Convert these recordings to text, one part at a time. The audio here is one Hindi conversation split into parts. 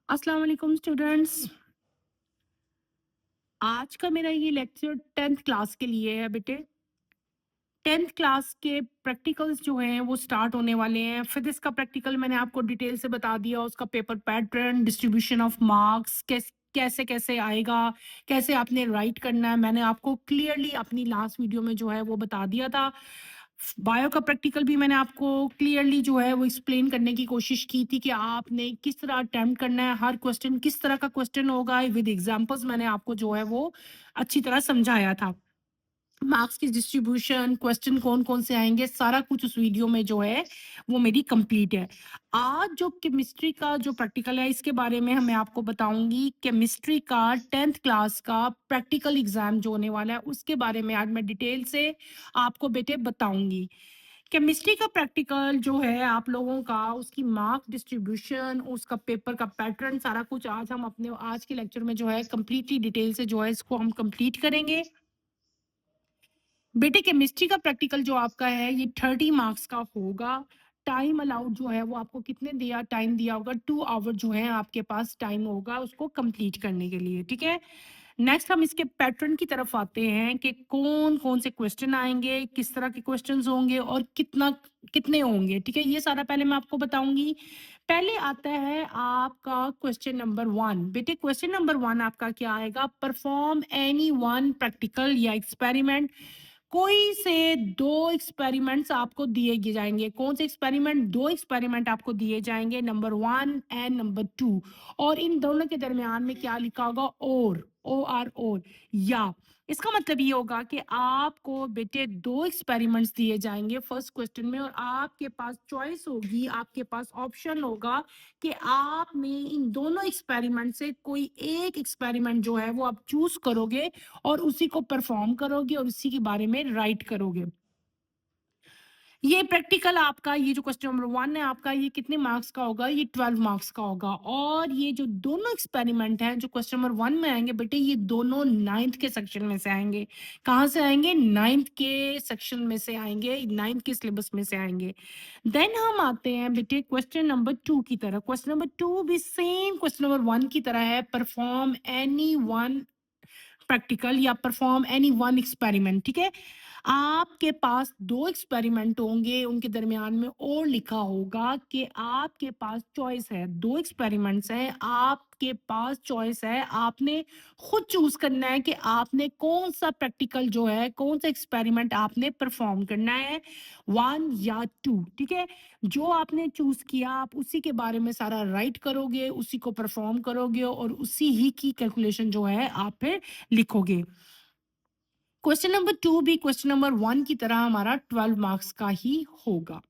अस्सलाम वालेकुम स्टूडेंट्स। आज का मेरा ये लेक्चर 10th क्लास के लिए है बेटे। 10th क्लास के प्रैक्टिकल्स जो हैं वो स्टार्ट होने वाले हैं। फिजिक्स का प्रैक्टिकल मैंने आपको डिटेल से बता दिया, उसका paper pattern, distribution of marks, कैसे कैसे आएगा, कैसे आपने राइट करना है, मैंने आपको क्लियरली अपनी लास्ट वीडियो में जो है वो बता दिया था। बायो का प्रैक्टिकल भी मैंने आपको क्लियरली जो है वो एक्सप्लेन करने की कोशिश की थी कि आपने किस तरह अटेम्प्ट करना है, हर क्वेश्चन किस तरह का क्वेश्चन होगा, विद एग्जांपल्स मैंने आपको जो है वो अच्छी तरह समझाया था। मार्क्स की डिस्ट्रीब्यूशन, क्वेश्चन कौन-कौन से आएँगे, सारा कुछ उस वीडियो में जो है वो मेरी कंप्लीट है। आज जो केमिस्ट्री का जो प्रैक्टिकल है इसके बारे में मैं आपको बताऊँगी। केमिस्ट्री का 10th क्लास का प्रैक्टिकल एग्ज़ाम जो होने वाला है उसके बारे में आज मैं डिटेल से आपको बेटे बताऊँगी। केमिस्ट्री का प्रैक्टिकल जो है आप लोगों का, उसकी मार्क डिस्ट्रीब्यूशन, उसका पेपर का पैटर्न, सारा कुछ आज हम अपने आज के लेक्चर में जो है कंप्लीटली डिटेल से जो है इसको हम कंप्लीट करेंगे। बेटे केमिस्ट्री का प्रैक्टिकल जो आपका है ये 30 मार्क्स का होगा। टाइम अलाउड जो है वो आपको कितने दिया टाइम दिया होगा, 2 आवर जो है आपके पास टाइम होगा उसको कंप्लीट करने के लिए, ठीक है। नेक्स्ट हम इसके पैटर्न की तरफ आते हैं कि कौन कौन से क्वेश्चन आएंगे, किस तरह के क्वेश्चंस होंगे और कितने होंगे, ठीक है। ये सारा पहले मैं आपको बताऊंगी। पहले आता है आपका क्वेश्चन नंबर 1। बेटे क्वेश्चन नंबर 1 आपका क्या आएगा, परफॉर्म एनी वन प्रैक्टिकल या एक्सपेरिमेंट। कोई से दो एक्सपेरिमेंट्स आपको दिए जाएंगे। कौन से एक्सपेरिमेंट, दो एक्सपेरिमेंट आपको दिए जाएंगे, नंबर 1 एंड नंबर 2। और इन दोनों के दरमियान में क्या लिखा होगा, और या। इसका मतलब ये होगा कि आपको बेटे दो एक्सपेरिमेंट्स दिए जाएंगे फर्स्ट क्वेश्चन में, और आपके पास चॉइस होगी, आपके पास ऑप्शन होगा कि आपने इन दोनों एक्सपेरिमेंट से कोई एक एक्सपेरिमेंट जो है वो आप चूज करोगे और उसी को परफॉर्म करोगे और उसी के बारे में राइट करोगे। ये प्रैक्टिकल आपका, ये जो क्वेश्चन नंबर 1 है आपका, ये कितने मार्क्स का होगा, ये 12 मार्क्स का होगा। और ये जो दोनों एक्सपेरिमेंट हैं जो क्वेश्चन नंबर 1 में आएंगे बेटे, ये दोनों 9th के सेक्शन में से आएंगे। कहाँ से आएंगे, 9th के सेक्शन में से आएंगे, 9th के सिलेबस में से आएंगे। देन हम आते हैं बेटे क्वेश्चन नंबर 2 की तरफ। क्वेश्चन नंबर 2 भी सेम क्वेश्चन नंबर 1 की तरह है, परफॉर्म एनी वन प्रैक्टिकल या परफॉर्म एनी वन एक्सपेरिमेंट, ठीक है। आपके पास दो एक्सपेरिमेंट होंगे, उनके दरमियान में और लिखा होगा कि आपके पास चॉइस है, दो एक्सपेरिमेंट्स हैं, आपके पास चॉइस है, आपने खुद चूज करना है कि आपने कौन सा प्रैक्टिकल जो है, कौन सा एक्सपेरिमेंट आपने परफॉर्म करना है, 1 या 2, ठीक है। जो आपने चूज किया आप उसी के बारे में सारा राइट करोगे, उसी को परफॉर्म करोगे और उसी ही की कैलकुलेशन जो है आप फिर लिखोगे। क्वेश्चन नंबर 2 भी क्वेश्चन नंबर 1 की तरह हमारा 12 मार्क्स का ही होगा।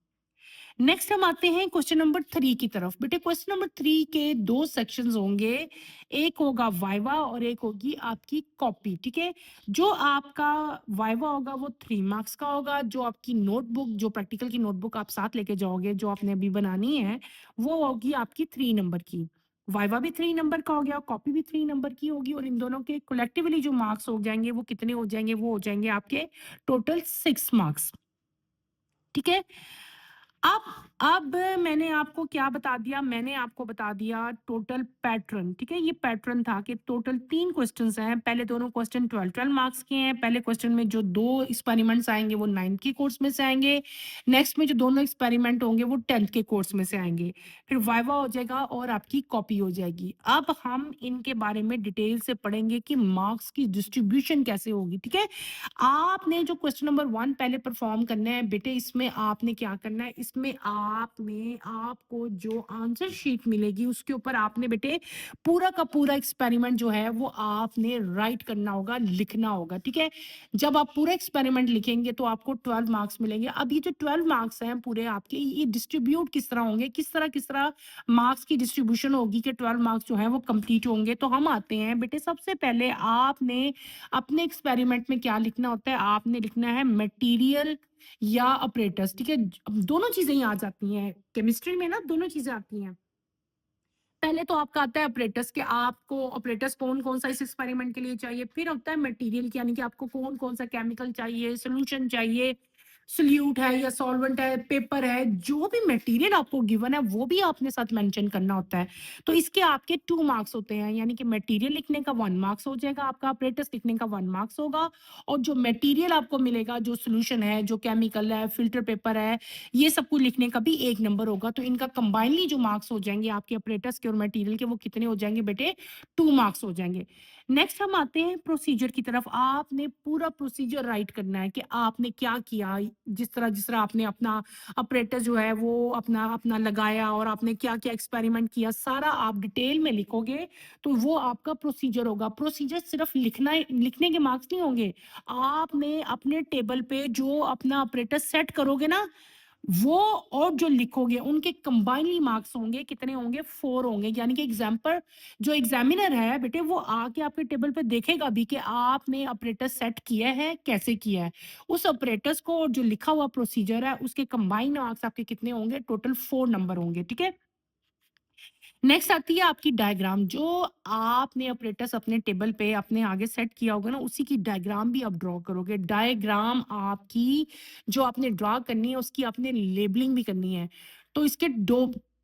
नेक्स्ट हम आते हैं क्वेश्चन नंबर 3 की तरफ। बेटे क्वेश्चन नंबर 3 के दो सेक्शंस होंगे, एक होगा वाइवा और एक होगी आपकी कॉपी, ठीक है। जो आपका वाइवा होगा वो 3 मार्क्स का होगा। जो आपकी नोटबुक, जो प्रैक्टिकल की नोटबुक आप साथ लेके जाओगे, जो आपने अभी बनानी है, वो होगी आपकी 3 नंबर की। वाइवा भी 3 नंबर का हो गया, कॉपी भी 3 नंबर की होगी, और इन दोनों के कलेक्टिवली जो मार्क्स हो जाएंगे वो कितने हो जाएंगे, वो हो जाएंगे आपके टोटल 6 मार्क्स, ठीक है। अब अब मैंने आपको क्या बता दिया, मैंने आपको बता दिया टोटल पैटर्न, ठीक है। ये पैटर्न था कि टोटल 3 क्वेश्चंस हैं। पहले दोनों क्वेश्चन 12-12 मार्क्स के हैं। पहले क्वेश्चन में जो दो एक्सपेरिमेंट्स आएंगे वो 9th के कोर्स में से आएंगे। नेक्स्ट में जो दोनों एक्सपेरिमेंट होंगे वो 10th के कोर्स में से आएंगे। फिर वाइवा हो जाएगा और आपकी कॉपी हो जाएगी। अब हम इनके बारे में डिटेल से पढ़ेंगे कि मार्क्स की डिस्ट्रीब्यूशन कैसे होगी, ठीक है। आपने जो क्वेश्चन नंबर 1 पहले परफॉर्म करना है बेटे, इसमें आपने क्या करना है, इसमें आपने आपको जो आंसर शीट मिलेगी उसके ऊपर आपने बेटे पूरा का पूरा एक्सपेरिमेंट जो है वो आपने राइट करना होगा, लिखना होगा, ठीक है। जब आप पूरा एक्सपेरिमेंट लिखेंगे तो आपको 12 मार्क्स मिलेंगे। अब ये जो 12 मार्क्स हैं पूरे आपके, ये डिस्ट्रीब्यूट किस तरह होंगे, किस तरह मार्क्स की डिस्ट्रीब्यूशन होगी कि 12 मार्क्स जो है वो कंप्लीट होंगे। तो हम आते हैं बेटे, सबसे पहले आपने अपने एक्सपेरिमेंट में क्या लिखना होता है, आपने लिखना है मटेरियल या ऑपरेटर्स, ठीक है। दोनों चीजें ही आ जाती हैं केमिस्ट्री में ना, दोनों चीजें आती हैं। पहले तो आपका आता है ऑपरेटर्स के, आपको ऑपरेटर्स कौन कौन सा इस एक्सपेरिमेंट के लिए चाहिए। फिर होता है मटेरियल, यानी कि आपको कौन कौन सा केमिकल चाहिए, सोल्यूशन चाहिए, सोल्यूट है या सॉल्वेंट है, पेपर है, जो भी मटेरियल आपको गिवन है वो भी आपने साथ मेंशन करना होता है। तो इसके आपके 2 मार्क्स होते हैं, यानी कि मटेरियल लिखने का 1 मार्क्स हो जाएगा, आपका apparatus लिखने का 1 मार्क्स होगा और जो मटेरियल आपको मिलेगा, जो सॉल्यूशन है, जो केमिकल है, फ़िल्टर पेपर है, ये सब कुछ लिखने का भी 1 नंबर होगा। तो इनका कंबाइनली जो मार्क्स हो जाएँगे आपके apparatus के और मटेरियल के, वो कितने हो जाएँगे बेटे? 2 मार्क्स हो जाएँगे। नेक्स्ट हम आते हैं प्रोसीजर की तरफ। आपने पूरा प्रोसीजर राइट करना है कि आपने क्या किया, जिस तरह आपने अपना ऑपरेटर जो है वो अपना अपना लगाया और आपने क्या-क्या एक्सपेरिमेंट किया, सारा आप डिटेल में लिखोगे, तो वो आपका प्रोसीजर होगा। प्रोसीजर सिर्फ लिखने के मार्क्स नहीं होंगे, आपने अपने टेबल पे जो अपना ऑपरेटर सेट करोगे ना, वो और जो लिखोगे उनके कंबाइनली मार्क्स होंगे, कितने होंगे? 4 होंगे। यानी कि जो एग्जामिनर है बेटे, वो आके आपके टेबल पे देखेगा भी कि आपने ऑपरेटर सेट किया है, कैसे किया है। उस ऑपरेटर्स को और जो लिखा हुआ प्रोसीजर है, उसके कंबाइंड मार्क्स आपके कितने होंगे? टोटल 4 नंबर होंगे, ठीक है? नेक्स्ट आती है आपकी डायग्राम। जो आपने ऑपरेटर्स अपने टेबल पे अपने आगे सेट किया होगा ना, उसी की डायग्राम भी आप ड्रॉ करोगे। डायग्राम आपकी जो आपने ड्रॉ करनी है, उसकी आपने लेबलिंग भी करनी है। तो इसके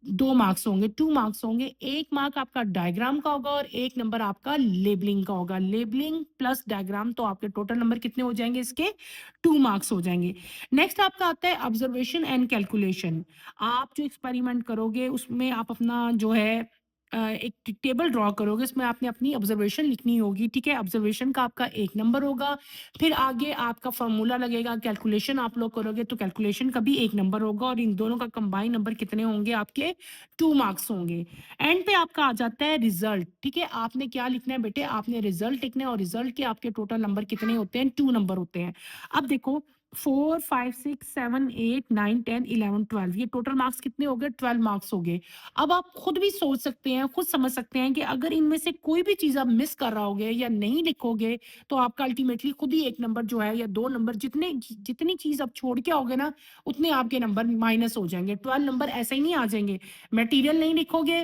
2 मार्क्स होंगे, 2 मार्क्स होंगे। 1 मार्क आपका डायग्राम का होगा और 1 नंबर आपका लेबलिंग का होगा। लेबलिंग प्लस डायग्राम, तो आपके टोटल नंबर कितने हो जाएँगे इसके? 2 मार्क्स हो जाएँगे। नेक्स्ट आपका आता है ऑब्जर्वेशन एंड कैलकुलेशन। आप जो एक्सपेरिमेंट करोगे उसमें आप अपना जो है एक टेबल ड्रॉ करोगे, उसमें आपने अपनी ऑब्जर्वेशन लिखनी होगी, ठीक है? ऑब्जर्वेशन का आपका 1 नंबर होगा। फिर आगे आपका फ़ॉर्मूला लगेगा, कैलकुलेशन आप लोग करोगे तो कैलकुलेशन का भी 1 नंबर होगा और इन दोनों का कंबाइन नंबर कितने होंगे आपके? 2 मार्क्स होंगे। एंड पे आपका आ जाता है रिज़ल्ट, ठीक है? आपने क्या लिखना है बेटे? आपने रिज़ल्ट लिखना है और रिज़ल्ट के आपके टोटल नंबर कितने होते हैं? 2 नंबर होते हैं। अब देखो, 4, 5, 6, 7, 8, 9, 10, 11, 12, ये टोटल मार्क्स कितने हो गए? 12 मार्क्स हो गए। अब आप खुद भी सोच सकते हैं, खुद समझ सकते हैं कि अगर इनमें से कोई भी चीज़ आप मिस कर रहे होगे या नहीं लिखोगे, तो आपका अल्टीमेटली खुद ही 1 नंबर जो है या 2 नंबर, जितनी चीज़ आप छोड़ के आओगे ना, उतने आपके नंबर माइनस हो जाएँगे। 12 नंबर ऐसे ही नहीं आ जाएँगे। मटेरियल नहीं लिखोगे,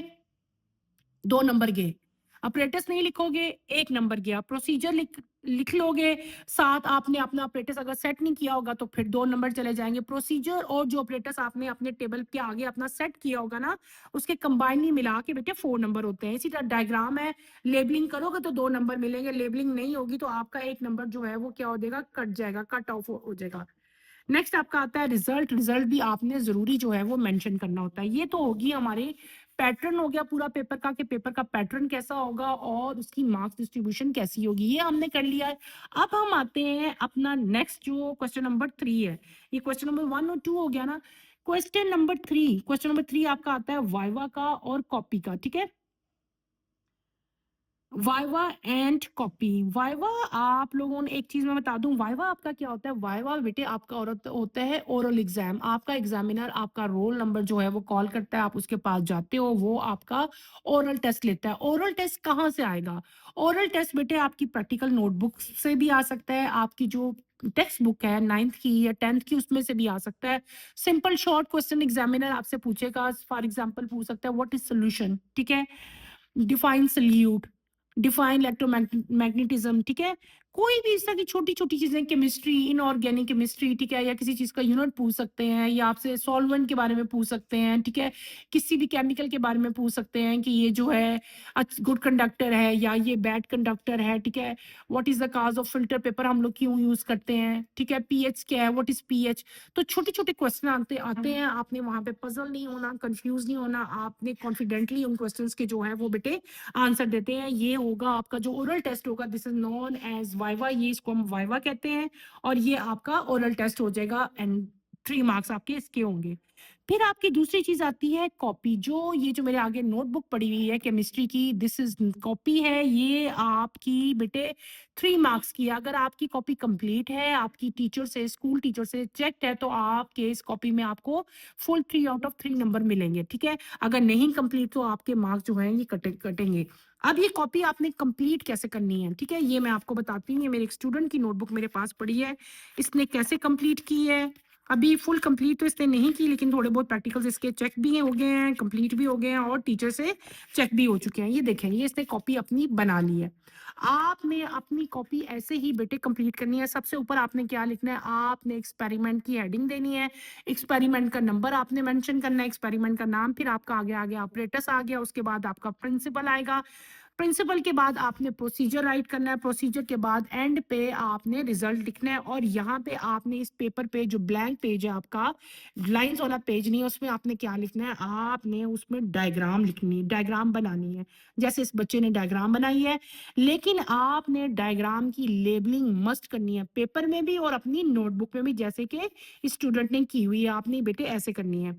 2 नंबर गए। अपरेटिस नहीं लिखोगे, 1 नंबर गया। प्रोसीजर लिख लिख लोगे, साथ आपने अपना अपरेटिस अगर सेट नहीं किया होगा तो फिर 2 नंबर चले जाएँगे। प्रोसीजर और जो अपरेटिस आपने अपने टेबल के आगे अपना सेट किया होगा ना, उसके कंबाइनली मिला के बेटे 4 नंबर होते हैं। इसी तरह डायग्राम है, लेबलिंग करोगे तो 2 नंबर मिलेंगे, लेबलिंग नहीं होगी तो आपका 1 नंबर जो है वो क्या हो जाएगा? कट जाएगा, कट ऑफ हो जाएगा। नेक्स्ट आपका आता है रिजल्ट। रिजल्ट भी आपने ज़रूरी जो है वो मेंशन करना होता है। ये तो होगी हमारी पैटर्न हो गया पूरा पेपर का, कि पेपर का पैटर्न कैसा होगा और उसकी मार्क्स डिस्ट्रीब्यूशन कैसी होगी, ये हमने कर लिया है। अब हम आते हैं अपना नेक्स्ट जो क्वेश्चन नंबर 3 है। ये क्वेश्चन नंबर 1 और 2 हो गया ना। क्वेश्चन नंबर 3 आपका आता है वाइवा का और कॉपी का, ठीक है? Viva and copy. वाइवा, आप लोगों ने एक चीज मैं बता दूं, वाइवा आपका क्या होता है? वाइवा बेटे आपका होता है ओरल एग्जाम। आपका एग्जामिनर आपका रोल नंबर जो है वो कॉल करता है, आप उसके पास जाते हो, वो आपका ओरल टेस्ट लेता है। ओरल टेस्ट कहाँ से आएगा? ओरल टेस्ट बेटे आपकी प्रैक्टिकल नोटबुक से भी आ सकता है, आपकी जो टेक्स्ट बुक है 9th की या 10th की, उसमें से भी आ सकता है। सिंपल शॉर्ट क्वेश्चन एग्जामिनर आपसे पूछेगा, फॉर एग्जांपल पूछ सकता है व्हाट इज सोल्यूशन, ठीक है? डिफाइन सल्यूट, डिफाइन इलेक्ट्रोमैग्नेटिज्म, ठीक है? कोई भी इस तरह की छोटी-छोटी चीज़ें, केमिस्ट्री, इनऑर्गेनिक केमिस्ट्री, ठीक है? या किसी चीज़ का यूनिट पूछ सकते हैं या आपसे सॉल्वेंट के बारे में पूछ सकते हैं, ठीक है? किसी भी केमिकल के बारे में पूछ सकते हैं कि ये जो है गुड कंडक्टर है या ये बैड कंडक्टर है, ठीक है? What is the cause of filter paper हम लोग क्यों यूज़ करते हैं, ठीक है? पीएच क्या है? What is pH? तो छोटे-छोटे क्वेश्चन आते आते हैं, आपने वहाँ पे पज़ल नहीं होना, कन्फ्यूज़ नहीं होना, आपने कॉन्फिडेंटली उन क्वेश्चन्स के जो है वो बेटे आंसर देते हैं। ये होगा आपका जो ओरल टेस्ट होगा, this is known as viva, ये इसको हम वाइवा कहते हैं और ये आपका ओरल टेस्ट हो जाएगा एंड 3 मार्क्स आपके इसके होंगे। फिर आपकी दूसरी चीज आती है कॉपी। जो ये जो मेरे आगे नोटबुक पड़ी हुई है केमिस्ट्री की, दिस इज कॉपी है, ये आपकी बेटे 3 मार्क्स की है। अगर आपकी कॉपी कंप्लीट है, आपकी टीचर से, स्कूल टीचर से चेक्ड है, तो आपके इस कॉपी में आपको फुल 3 आउट ऑफ 3 नंबर मिलेंगे, ठीक है? अगर नहीं कंप्लीट तो आपके मार्क्स जो हैं ये कटेंगे। अब ये कॉपी आपने कंप्लीट कैसे करनी है, ठीक है? ये मैं आपको बताती हूँ। ये मेरे एक स्टूडेंट की नोटबुक मेरे पास पड़ी है, इसने कैसे कंप्लीट की है। अभी फुल कंप्लीट तो इसने नहीं की, लेकिन थोड़े बहुत प्रैक्टिकल्स इसके चेक भी हो गए हैं, कंप्लीट भी हो गए हैं और टीचर से चेक भी हो चुके हैं। ये देखें, ये इसने कॉपी अपनी बना ली है। आपने अपनी कॉपी ऐसे ही बेटे कंप्लीट करनी है। सबसे ऊपर आपने क्या लिखना है, आपने एक्सपेरिमेंट की हेडिंग देनी है, एक्सपेरिमेंट का नंबर आपने मेंशन करना है, एक्सपेरिमेंट का नाम, फिर आपका आगे आगे ऑपरेटर्स आ गया, उसके बाद आपका प्रिंसिपल आएगा, प्रिंसिपल के बाद आपने प्रोसीजर राइट करना है, प्रोसीजर के बाद एंड पे आपने रिजल्ट लिखना है। और यहाँ पे आपने इस पेपर पे जो ब्लैंक पेज है आपका, लाइंस वाला पेज नहीं है, उसमें आपने क्या लिखना है, आपने उसमें डायग्राम लिखनी, डायग्राम बनानी है, जैसे इस बच्चे ने डायग्राम बनाई है। लेकिन आपने डायग्राम की लेबलिंग मस्ट करनी है, पेपर में भी और अपनी नोटबुक में भी, जैसे कि स्टूडेंट ने की हुई है, आपने बेटे ऐसे करनी है।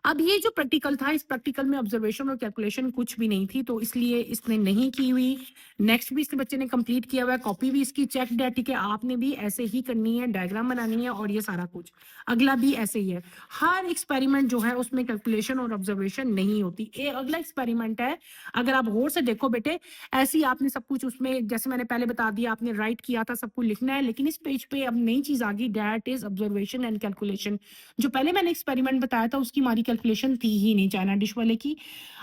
अब ये जो प्रैक्टिकल था, इस प्रैक्टिकल में ऑब्जर्वेशन और कैलकुलेशन कुछ भी नहीं थी, तो इसलिए इसने नहीं की हुई। नेक्स्ट भी इसके बच्चे ने कंप्लीट किया हुआ है, कॉपी भी इसकी चेक्ड है, ठीक है। आपने भी ऐसे ही करनी है, डायग्राम बनानी है और ये सारा कुछ। अगला भी ऐसे ही है। हर एक्सपेरिमेंट जो है उसमें कैलकुलेशन और ऑब्जर्वेशन नहीं होती। ये अगला एक्सपेरिमेंट है, अगर आप गौर से देखो बेटे, ऐसे ही आपने सब कुछ उसमें, जैसे मैंने पहले बता दिया, आपने राइट किया था, सब कुछ लिखना है। लेकिन इस पेज पे अब नई चीज आ गई, that is observation and calculation. जो पहले मैंने एक्सपेरिमेंट बताया था उसकी हमारी कैलकुलेशन थी ही नहीं, चाइना डिश वाले की।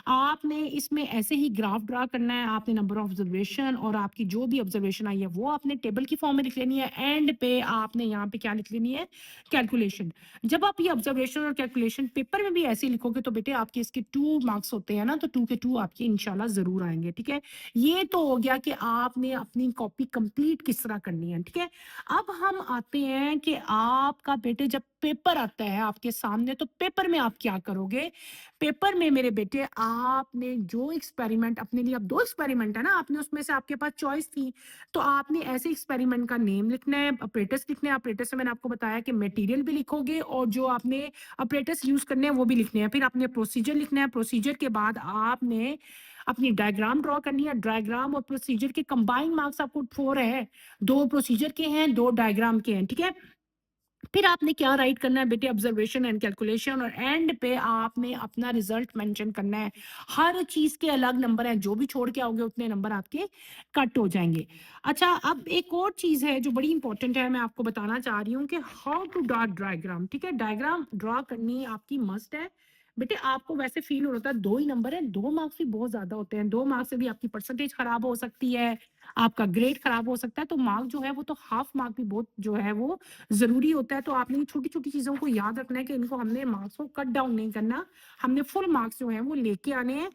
आपने इसमें ऐसे ही ग्राफ ड्रा करना है, आपने नंबर ऑफ ऑब्जर्वेशन और आपकी जो भी ऑब्जर्वेशन आई है वो आपने टेबल की फॉर्म में लिख लेनी है। एंड पे आपने यहाँ पे क्या लिख लेनी है, कैलकुलेशन। जब आप ये ऑब्जर्वेशन और कैलकुलेशन पेपर में भी ऐसे ही लिखोगे तो बेटे आपके इसके 2 मार्क्स होते हैं ना, तो 2 के 2 आपके इंशाल्लाह जरूर आएंगे, ठीक है। ये तो हो गया कि आपने अपनी कॉपी कंप्लीट किस तरह करनी है, ठीक है। अब हम आते हैं कि आपका बेटे जब पेपर आता है आपके सामने, तो पेपर में आप क्या करोगे। पेपर में मेरे बेटे आपने जो एक्सपेरिमेंट अपने लिए, अब 2 एक्सपेरिमेंट है ना, आपने उसमें से आपके पास चॉइस थी, तो आपने ऐसे एक्सपेरिमेंट का नेम लिखना है, ऑपरेटर्स लिखने हैं। ऑपरेटर्स में मैंने आपको बताया कि मटेरियल भी लिखोगे और जो आपने ऑपरेटर्स यूज करने हैं वो भी लिखने हैं। फिर आपने प्रोसीजर लिखना है, प्रोसीजर के बाद आपने अपनी डायग्राम ड्रॉ करनी है। डायग्राम और प्रोसीजर के कंबाइंड मार्क्स आपको 4 है, 2 प्रोसीजर के हैं, 2 डायग्राम के हैं, ठीक है। फिर आपने क्या राइट करना है बेटे, ऑब्जर्वेशन एंड कैलकुलेशन, और एंड पे आपने अपना रिजल्ट मेंशन करना है। हर चीज के अलग नंबर हैं, जो भी छोड़ के आओगे उतने नंबर आपके कट हो जाएंगे। अच्छा, अब एक और चीज है जो बड़ी इंपॉर्टेंट है, मैं आपको बताना चाह रही हूँ कि हाउ टू ड्रा डायग्राम, ठीक है। डायग्राम ड्रॉ करनी आपकी मस्ट है बेटे। आपको वैसे फील हो रहा था 2 ही नंबर है, 2 मार्क्स भी बहुत ज्यादा होते हैं, 2 मार्क्स से भी आपकी परसेंटेज खराब हो सकती है, आपका ग्रेड खराब हो सकता है। तो मार्क जो है वो तो हाफ मार्क भी बहुत जो है वो ज़रूरी होता है। तो आपने छोटी-छोटी चीज़ों को याद रखना है कि इनको हमने मार्क्स को कट डाउन नहीं करना, हमने फुल मार्क्स जो हैं वो लेके आने हैं।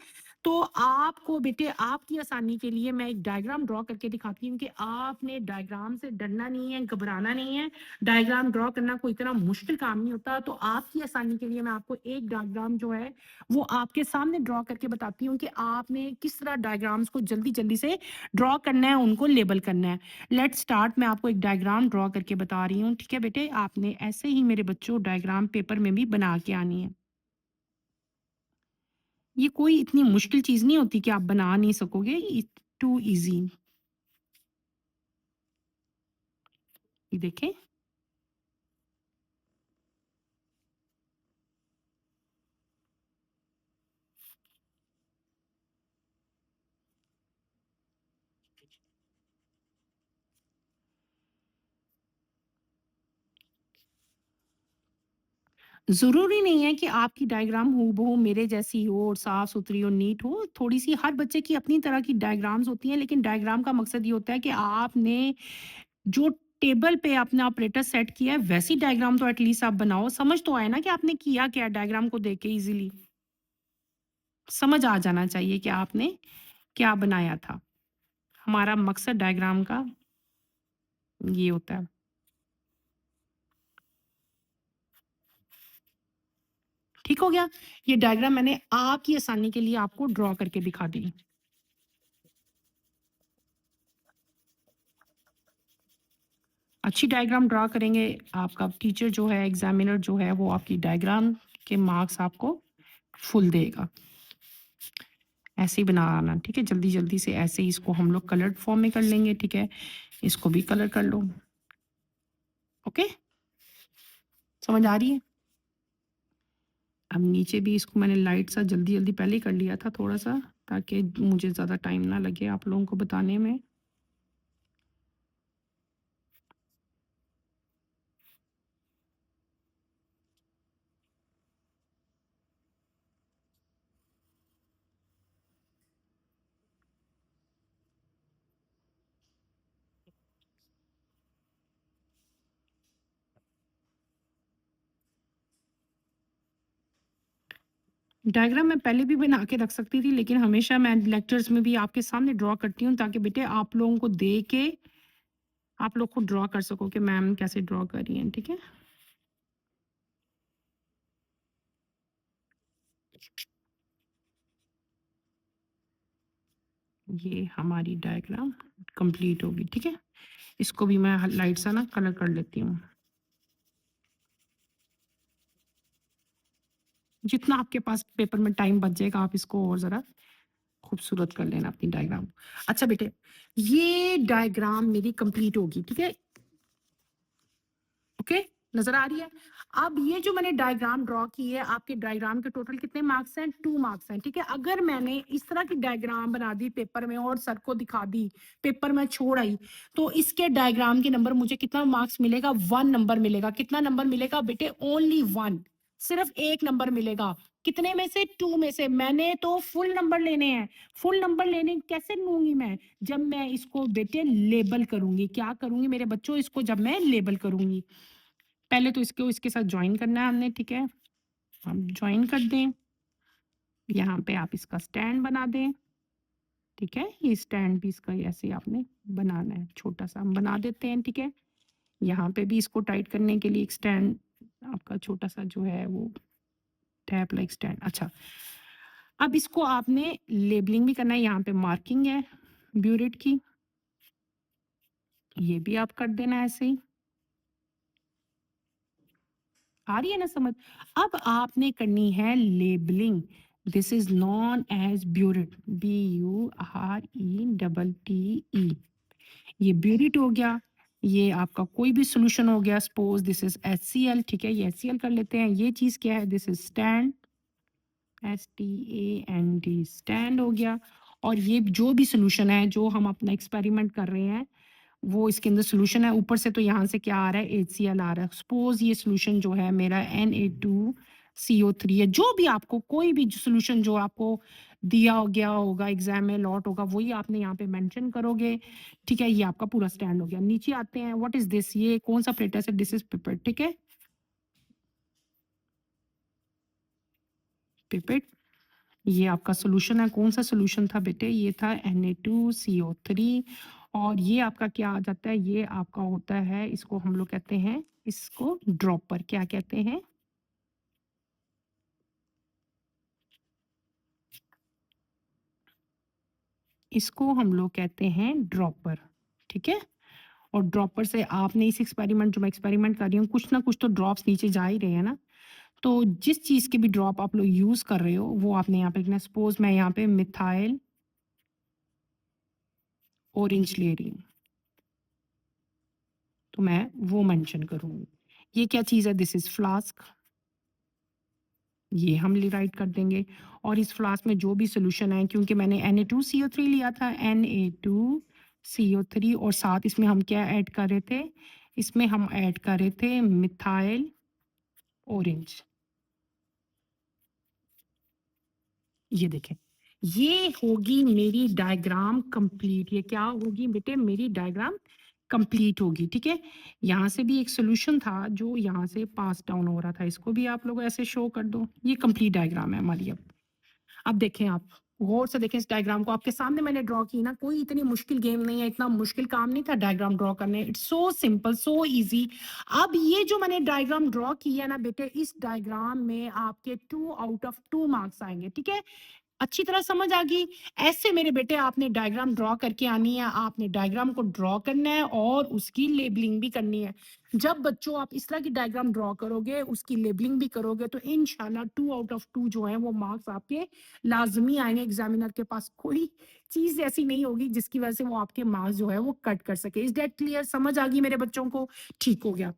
तो आपको बेटे आपकी आसानी के लिए मैं एक डायग्राम ड्रॉ करके दिखाती हूँ कि आपने डायग्राम से डरना नहीं है, घबराना नहीं है। डायग्राम ड्रॉ करना कोई इतना मुश्किल काम नहीं होता। तो आपकी आसानी के लिए मैं आपको एक डायग्राम जो है वो आपके सामने ड्रॉ करके बताती हूँ कि आपने किस तरह डायग्राम्स को जल्दी-जल्दी से ड्रॉ करना है, उनको लेबल करना है। लेट्स स्टार्ट, मैं आपको एक डायग्राम ड्रॉ करके बता रही हूँ, ठीक है बेटे। आपने ऐसे ही मेरे बच्चों डायग्राम पेपर में भी बना के आनी है। ये कोई इतनी मुश्किल चीज नहीं होती कि आप बना नहीं सकोगे, टू इजी। ये देखें, जरूरी नहीं है कि आपकी डायग्राम हूबहू मेरे जैसी हो और साफ सुथरी और नीट हो। थोड़ी सी हर बच्चे की अपनी तरह की डायग्राम्स होती हैं, लेकिन डायग्राम का मकसद ये होता है कि आपने जो टेबल पे अपना ऑपरेटर सेट किया है वैसी डायग्राम तो एटलीस्ट आप बनाओ। समझ तो आए ना कि आपने किया क्या, डायग्राम को देख के इजीली समझ आ जाना चाहिए कि आपने क्या बनाया था। हमारा मकसद डायग्राम का ये होता है। ठीक हो गया। ये डायग्राम मैंने आपकी आसानी के लिए आपको ड्रॉ करके दिखा दी। अच्छी डायग्राम ड्रॉ करेंगे, आपका टीचर जो है, एग्जामिनर जो है, वो आपकी डायग्राम के मार्क्स आपको फुल देगा। ऐसे ही बनाना, ठीक है। जल्दी जल्दी से ऐसे ही इसको हम लोग कलर्ड फॉर्म में कर लेंगे, ठीक है। इसको भी कलर कर लो। ओके, समझ आ रही है। अब नीचे भी इसको मैंने लाइट सा जल्दी जल्दी पहले ही कर लिया था थोड़ा सा, ताकि मुझे ज़्यादा टाइम ना लगे आप लोगों को बताने में। डायग्राम मैं पहले भी बना के रख सकती थी, लेकिन हमेशा मैं लेक्चर्स में भी आपके सामने ड्रॉ करती हूँ, ताकि बेटे आप लोगों को दे के आप लोग खुद ड्रॉ कर सको कि मैम कैसे ड्रॉ कर रही हैं, ठीक है। ये हमारी डायग्राम कंप्लीट होगी, ठीक है। इसको भी मैं लाइट सा ना कलर कर लेती हूँ। जितना आपके पास पेपर में टाइम बच जाएगा, आप इसको और ज़रा खूबसूरत कर लेना अपनी डायग्राम। अच्छा बेटे, ये डायग्राम मेरी कंप्लीट होगी, ठीक है। ओके, नजर आ रही है। अब ये जो मैंने डायग्राम ड्रॉ की है, आपके डायग्राम के टोटल कितने मार्क्स हैं? 2 मार्क्स हैं, ठीक है। अगर मैंने इस तरह की डायग्राम बना दी पेपर में और सर को दिखा दी, पेपर में छोड़ आई, तो इसके डायग्राम के नंबर मुझे कितना मार्क्स मिलेगा? 1 नंबर मिलेगा। कितना नंबर मिलेगा बेटे? ओनली 1, सिर्फ एक नंबर मिलेगा। कितने में से? 2 में से। मैंने तो फुल नंबर लेने हैं। फुल नंबर लेने कैसे लूंगी मैं? जब मैं इसको बेटे लेबल करूंगी। क्या करूंगी मेरे बच्चों? इसको जब मैं लेबल करूंगी, पहले तो इसको इसके साथ ज्वाइन करना है हमने, ठीक है। हम ज्वाइन कर दें, यहाँ पे आप इसका स्टैंड बना दें, ठीक है। ये स्टैंड भी इसका ऐसे आपने बनाना है, छोटा सा हम बना देते हैं, ठीक है। यहाँ पे भी इसको टाइट करने के लिए एक स्टैंड आपका छोटा सा जो है वो टैप लाइक स्टैंड। अच्छा, अब इसको आपने लेबलिंग भी करना है। यहाँ पे मार्किंग है ब्यूरेट की, ये भी आप कर देना ऐसे ही। आ रही है ना समझ? अब आपने करनी है labelling. This is known as burette, BURETTE। ये ब्यूरिट हो गया। ये आपका कोई भी सोल्यूशन हो गया। सपोज दिस इज HCl, ठीक है, ये HCl कर लेते हैं। ये चीज क्या है? This is stand, STAND, stand हो गया। और ये जो भी सोल्यूशन है जो हम अपना एक्सपेरिमेंट कर रहे हैं, वो इसके अंदर सोल्यूशन है। ऊपर से तो यहाँ से क्या आ रहा है? HCl आ रहा है। सपोज ये सोल्यूशन जो है मेरा Na2CO3 है। जो भी आपको कोई भी सोल्यूशन जो आपको दिया गया होगा एग्जाम में, लॉट होगा, वही आपने यहाँ पे मेंशन करोगे, ठीक है। ये आपका पूरा स्टैंड हो गया। नीचे आते हैं, व्हाट इज दिस? ये कौन सा प्लेटस है? दिस इज पिपेट, ठीक है, पिपेट। ये आपका सोल्यूशन है। कौन सा सोल्यूशन था बेटे? ये था Na2CO3। और ये आपका क्या आ जाता है? ये आपका होता है, इसको हम लोग कहते हैं, इसको ड्रॉपर। क्या कहते हैं? इसको हम लोग कहते हैं ड्रॉपर, ठीक है। और ड्रॉपर से आपने इस एक्सपेरिमेंट, जो मैं एक्सपेरिमेंट कर रही हूँ, कुछ ना कुछ तो ड्रॉप्स नीचे जा ही रहे हैं ना। तो जिस चीज के भी ड्रॉप आप लोग यूज कर रहे हो, वो आपने यहाँ पे लिखना है। सपोज मैं यहाँ पे मिथाइल ऑरेंज ले रही हूँ, तो मैं वो मेंशन करूंगी। ये क्या चीज है? दिस इज फ्लास्क, ये हम राइट कर देंगे। और इस फ्लास्क में जो भी सोल्यूशन है, क्योंकि मैंने Na2CO3 लिया था, Na2CO3, और साथ इसमें हम क्या ऐड कर रहे थे? इसमें हम ऐड कर रहे थे मिथाइल ऑरेंज। ये देखें, ये होगी मेरी डायग्राम कंप्लीट। ये क्या होगी बेटे? मेरी डायग्राम कंप्लीट होगी, ठीक है। यहाँ से भी एक सोल्यूशन था जो यहाँ से पास डाउन हो रहा था, इसको भी आप लोग ऐसे शो कर दो। ये कंप्लीट डायग्राम है हमारी। अब देखें, आप गौर से देखें इस डायग्राम को। आपके सामने मैंने ड्रॉ की ना, कोई इतनी मुश्किल गेम नहीं है, इतना मुश्किल काम नहीं था डायग्राम ड्रॉ करने। It's so simple, so easy. अब ये जो मैंने डायग्राम ड्रॉ की है ना बेटे, इस डायग्राम में आपके 2 आउट ऑफ 2 मार्क्स आएंगे, ठीक है। अच्छी तरह समझ आ गई? ऐसे मेरे बेटे आपने डायग्राम ड्रॉ करके आनी है। आपने डायग्राम को ड्रॉ करना है और उसकी लेबलिंग भी करनी है। जब बच्चों आप इस तरह की डायग्राम ड्रॉ करोगे, उसकी लेबलिंग भी करोगे, तो इंशाल्लाह 2 आउट ऑफ 2 जो है वो मार्क्स आपके लाजमी आएंगे। एग्जामिनर के पास कोई चीज ऐसी नहीं होगी जिसकी वजह से वो आपके मार्क्स जो है वो कट कर सके। Is that clear? समझ आ गई मेरे बच्चों को? ठीक हो गया।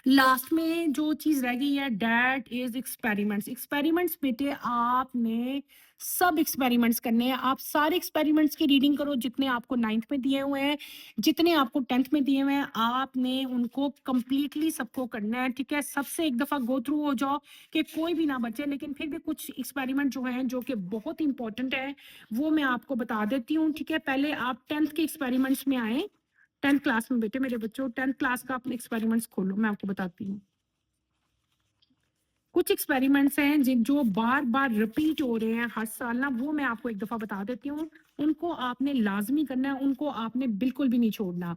लास्ट में जो चीज रह गई है, दैट इज एक्सपेरिमेंट्स। एक्सपेरिमेंट्स बेटे आपने सब एक्सपेरिमेंट्स करने हैं। आप सारे एक्सपेरिमेंट्स की रीडिंग करो, जितने आपको 9th में दिए हुए हैं, जितने आपको 10th में दिए हुए हैं, आपने उनको कंप्लीटली सबको करना है, ठीक है। सबसे एक दफा गो थ्रू हो जाओ कि कोई भी ना बचे। लेकिन फिर भी कुछ एक्सपेरिमेंट जो है जो कि बहुत इंपॉर्टेंट है, वो मैं आपको बता देती हूँ, ठीक है। पहले आप 10th के एक्सपेरिमेंट्स में आए। 10th क्लास में बेटे, मेरे बच्चों 10th क्लास का अपने एक्सपेरिमेंट्स खोलो, मैं आपको बताती हूँ। कुछ एक्सपेरिमेंट्स हैं जिन जो बार-बार रिपीट हो रहे हैं हर साल ना, वो मैं आपको एक दफ़ा बता देती हूँ। उनको आपने लाज़मी करना है, उनको आपने बिल्कुल भी नहीं छोड़ना।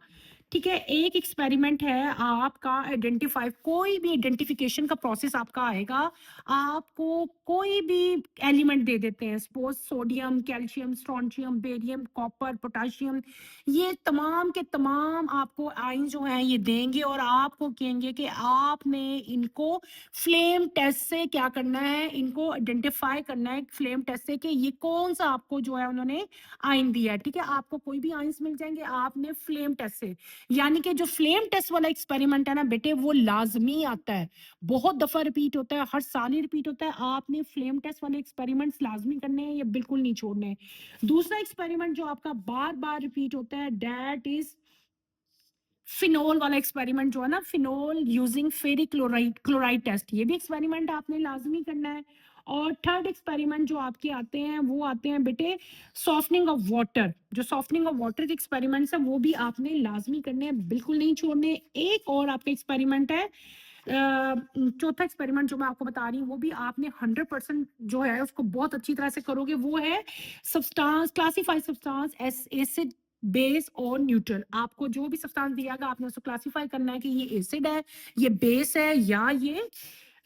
ठीक है? एक एक्सपेरिमेंट है आपका आइडेंटिफ़ाई, कोई भी आइडेंटिफ़िकेशन का प्रोसेस आपका आएगा, आपको कोई भी एलिमेंट दे देते हैं, suppose sodium, calcium, strontium, barium, copper, potassium, ये तमाम के तमाम आपको आयन जो हैं ये देंगे और आपको कहेंगे कि आपने इनको फ्लेम टेस्ट से क्या करना है, इनको आइडेंटिफाई करना है फ्लेम टेस्ट से कि ये कौन सा आपको जो है उन्होंने आयन दिया है। ठीक है, आपको कोई भी आयन्स मिल जाएंगे, आपने फ्लेम टेस्ट से, यानी कि जो फ्लेम टेस्ट वाला एक्सपेरिमेंट है ना बेटे, वो लाजमी आता है, बहुत दफा रिपीट होता है, हर साल ही रिपीट होता है। आपने फ्लेम टेस्ट वाले एक्सपेरिमेंट्स लाजमी करने हैं, ये बिल्कुल नहीं छोड़ने हैं। दूसरा एक्सपेरिमेंट जो आपका बार बार रिपीट होता है, दैट इज फिनोल वाला एक्सपेरिमेंट जो है ना, phenol using ferric chloride chloride test, ये भी एक्सपेरिमेंट आपने लाजमी करना है। और थर्ड एक्सपेरिमेंट जो आपके आते हैं वो आते हैं बेटे सॉफ्टनिंग ऑफ वाटर, जो सॉफ्टनिंग ऑफ वाटर के एक्सपेरिमेंट्स है वो भी आपने लाजमी करने हैं, बिल्कुल नहीं छोड़ने। एक और आपका एक्सपेरिमेंट है, चौथा एक्सपेरिमेंट जो मैं आपको बता रही हूँ वो भी आपने 100% जो है उसको बहुत अच्छी तरह से करोगे, वो है substance, classify substance S acid, base और न्यूट्रल। आपको जो भी सब्सटेंस दिया गया आपने उसको क्लासिफाई करना है कि ये एसिड है, ये बेस है या ये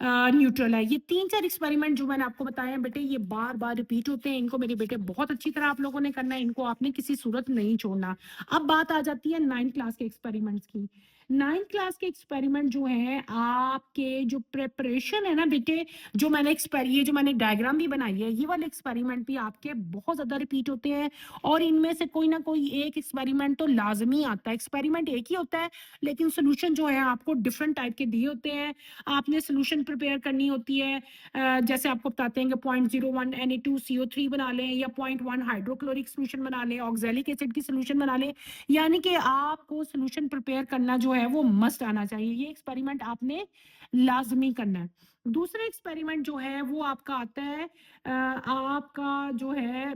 न्यूट्रल है। ये 3-4 एक्सपेरिमेंट जो मैंने आपको बताए हैं बेटे, ये बार-बार रिपीट होते हैं, इनको मेरे बेटे बहुत अच्छी तरह आप लोगों ने करना है, इनको आपने किसी सूरत नहीं छोड़ना। अब बात आ जाती है 9th क्लास के एक्सपेरिमेंट्स की। 9th क्लास के एक्सपेरिमेंट जो हैं, आपके जो प्रिपरेशन है ना बेटे, जो मैंने ये जो मैंने डायग्राम भी बनाई है, ये वाले एक्सपेरिमेंट भी आपके बहुत ज़्यादा रिपीट होते हैं और इनमें से कोई ना कोई एक एक्सपेरिमेंट तो लाज़मी आता है। एक्सपेरिमेंट एक ही होता है, लेकिन सॉल्यूशन जो है आपको डिफरेंट टाइप के दिए होते हैं। आपने सॉल्यूशन प्रिपेयर करनी होती है, जैसे आपको बताते हैं कि 0.01 Na2CO3 बना लें या 0.1 हाइड्रोक्लोरिक सॉल्यूशन बना लें, ऑक्सैलिक एसिड की सॉल्यूशन बना लें, यानी कि आपको सॉल्यूशन प्रिपेयर करना जो है वो मस्ट आना चाहिए। ये एक्सपेरिमेंट आपने लाज़मी करना है। दूसरा एक्सपेरिमेंट जो है वो आपका आता है, आपका जो है,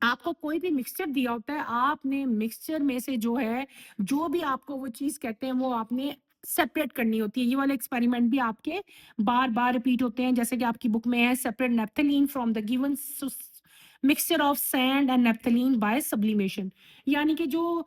आपको कोई भी मिक्सचर दिया होता है, आपने मिक्सचर में से जो है, जो भी आपको वो चीज़ कहते हैं, वो आपने सेपरेट करनी होती है। ये वाले एक्सपेरिमेंट भी आपके बार-बार रिपीट होते हैं, जैसे कि आपकी बुक में है, separate naphthalene from the given mixture of sand and naphthalene by sublimation, यानी कि जो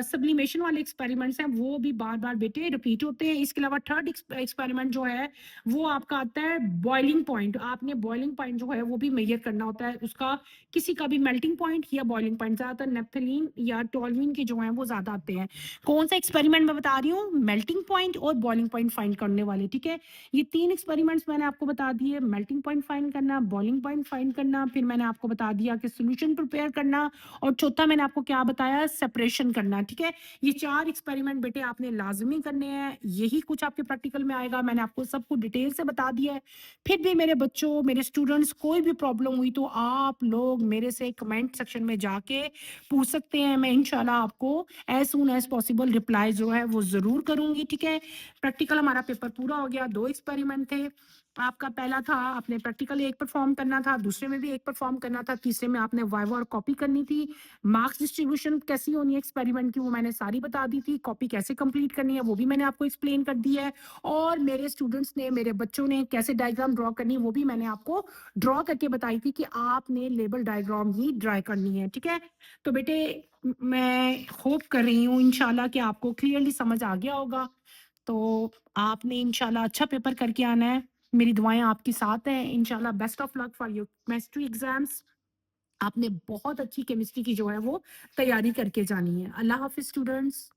सब्लिमेशन वाले एक्सपेरिमेंट्स हैं, वो भी बार-बार बेटे रिपीट होते हैं। इसके अलावा थर्ड एक्सपेरिमेंट जो है, वो आपका आता है बॉइलिंग पॉइंट। आपने बॉइलिंग पॉइंट जो है, वो भी मेजर करना होता है, उसका किसी का भी मेल्टिंग पॉइंट या बॉइलिंग पॉइंट, ज़्यादातर नेप्थलीन या टोल्यूइन के जो हैं वो ज़्यादा आते हैं। कौन सा एक्सपेरिमेंट मैं बता रही हूँ, मेल्टिंग पॉइंट और बॉइलिंग पॉइंट फाइंड करने वाले। ठीक है, ये 3 एक्सपेरिमेंट्स मैंने आपको बता दिए, मेल्टिंग पॉइंट फाइंड करना, बॉइलिंग पॉइंट फाइंड करना, फिर मैंने आपको बता दिया कि सॉल्यूशन प्रिपेयर करना, और चौथा मैंने आपको क्या बताया, सेपरेशन करना। ठीक है, ये 4 एक्सपेरिमेंट बेटे आपने लाजमी करने हैं, यही कुछ आपके प्रैक्टिकल में आएगा। मैंने आपको सब कुछ डिटेल से बता दिया है। फिर भी मेरे बच्चों, मेरे स्टूडेंट्स, कोई भी प्रॉब्लम हुई तो आप लोग मेरे से कमेंट सेक्शन में जाके पूछ सकते हैं। मैं इंशाल्लाह आपको as soon as possible reply जो है वो ज़रूर करूँगी। ठीक है, प्रैक्टिकल हमारा पेपर पूरा हो गया, 2 एक्सपेरिमेंट थे। आपका पहला था आपने प्रैक्टिकल 1 परफॉर्म करना था, दूसरे में भी 1 परफॉर्म करना था, तीसरे में आपने वाइवा और कॉपी करनी थी। मार्क्स डिस्ट्रीब्यूशन कैसी होनी है एक्सपेरिमेंट की, वो मैंने सारी बता दी थी। कॉपी कैसे कंप्लीट करनी है वो भी मैंने आपको एक्सप्लेन कर दिया है, और मेरे स्टूडेंट्स ने, मेरे बच्चों ने कैसे डायग्राम ड्रॉ करनी है वो भी मैंने आपको ड्रॉ करके बताई थी कि आपने लेबल डायग्राम ही ड्रा करनी है। ठीक है, तो बेटे मैं होप कर रही हूँ इंशाल्लाह कि आपको क्लियरली समझ आ गया होगा। तो आपने इंशाल्लाह अच्छा पेपर करके आना है, मेरी दुआएं आपके साथ हैं। इंशाल्लाह best of luck for your chemistry exams. आपने बहुत अच्छी केमिस्ट्री की जो है वो तैयारी करके जानी है। अल्लाह हाफिज स्टूडेंट्स।